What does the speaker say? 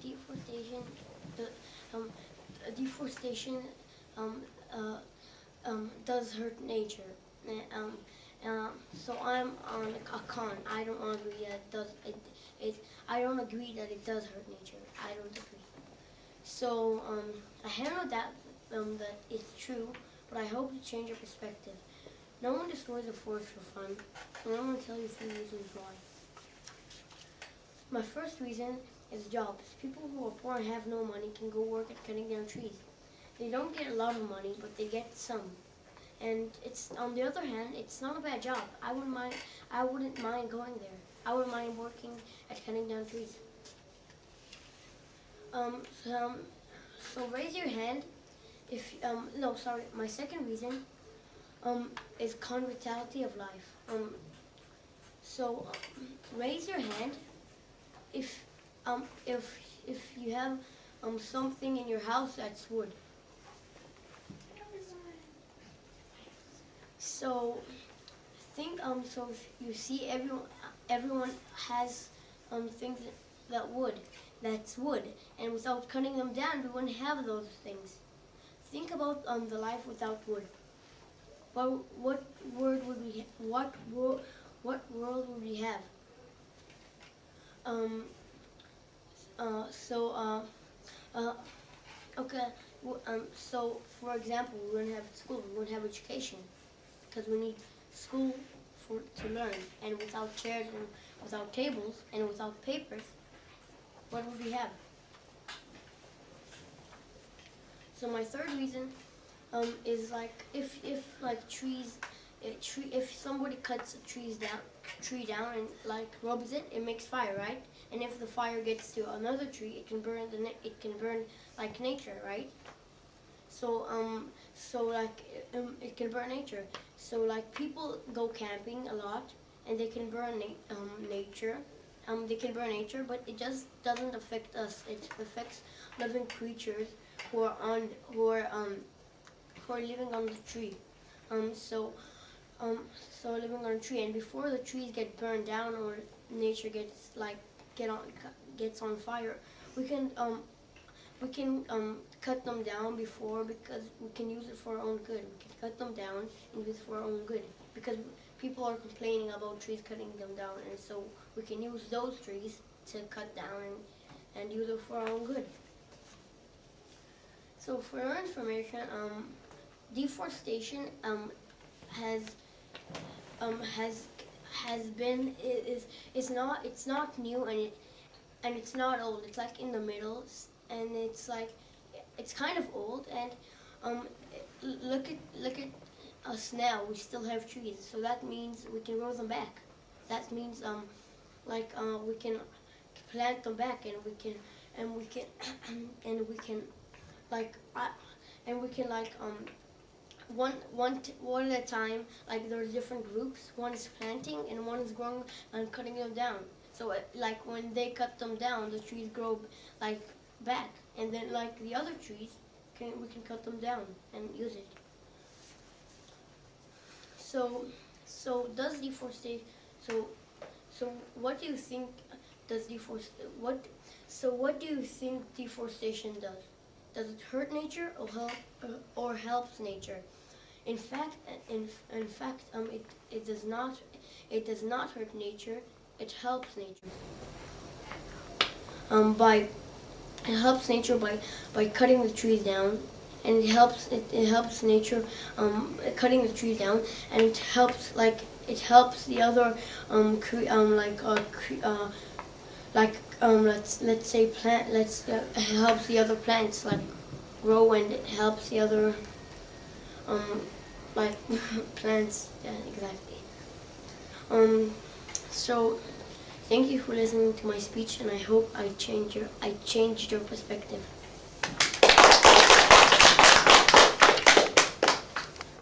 deforestation. The, um, deforestation does hurt nature. So I'm on a con. I don't agree that it does. I don't agree that it does hurt nature. I don't agree. So I have no doubt that it's true, but I hope to change your perspective. No one destroys a forest for fun, and I'm going to tell you 3 reasons why. My first reason is jobs. People who are poor and have no money can go work at cutting down trees. They don't get a lot of money, but they get some. And it's, on the other hand, it's not a bad job. I wouldn't mind going there. I wouldn't mind working at cutting down trees. So raise your hand if, no, sorry, my second reason is conviviality of life. Raise your hand if you have something in your house that's wood. So so if you see everyone has things that's wood, and without cutting them down, we wouldn't have those things. Think about the life without wood. What world would we have? Okay. So for example, we wouldn't have school. We wouldn't have education, because we need school to learn. And without chairs and without tables and without papers, what would we have? So my third reason is like if somebody cuts a tree down and like rubs it, it makes fire, right? And if the fire gets to another tree, it can burn like nature, right? So it can burn nature. So like people go camping a lot, and they can burn nature. They can burn nature, but it just doesn't affect us. It affects living creatures who are living on the tree. So living on a tree, and before the trees get burned down or nature gets on fire, we can cut them down before, because we can use it for our own good. We can cut them down and use it for our own good, because people are complaining about trees cutting them down, and so we can use those trees to cut down and use it for our own good. So for your information, deforestation it's not new, and it's not old. It's like in the middle, and it's kind of old. And look at us now. We still have trees, so that means we can grow them back. That means we can plant them back, and we can one at a time. Like there's different groups. One is planting, and one is growing and cutting them down. So like when they cut them down, the trees grow like back, and then like the other trees, we can cut them down and use it. So does deforestation? So what do you think what do you think deforestation does? Does it hurt nature or helps nature? In fact, it does not. It does not hurt nature. It helps nature. It helps nature by cutting the trees down, and it helps nature cutting the trees down, and it helps the other let's say it helps the other plants like grow, and it helps the other plants. Yeah, exactly. So thank you for listening to my speech, and I hope I changed your perspective.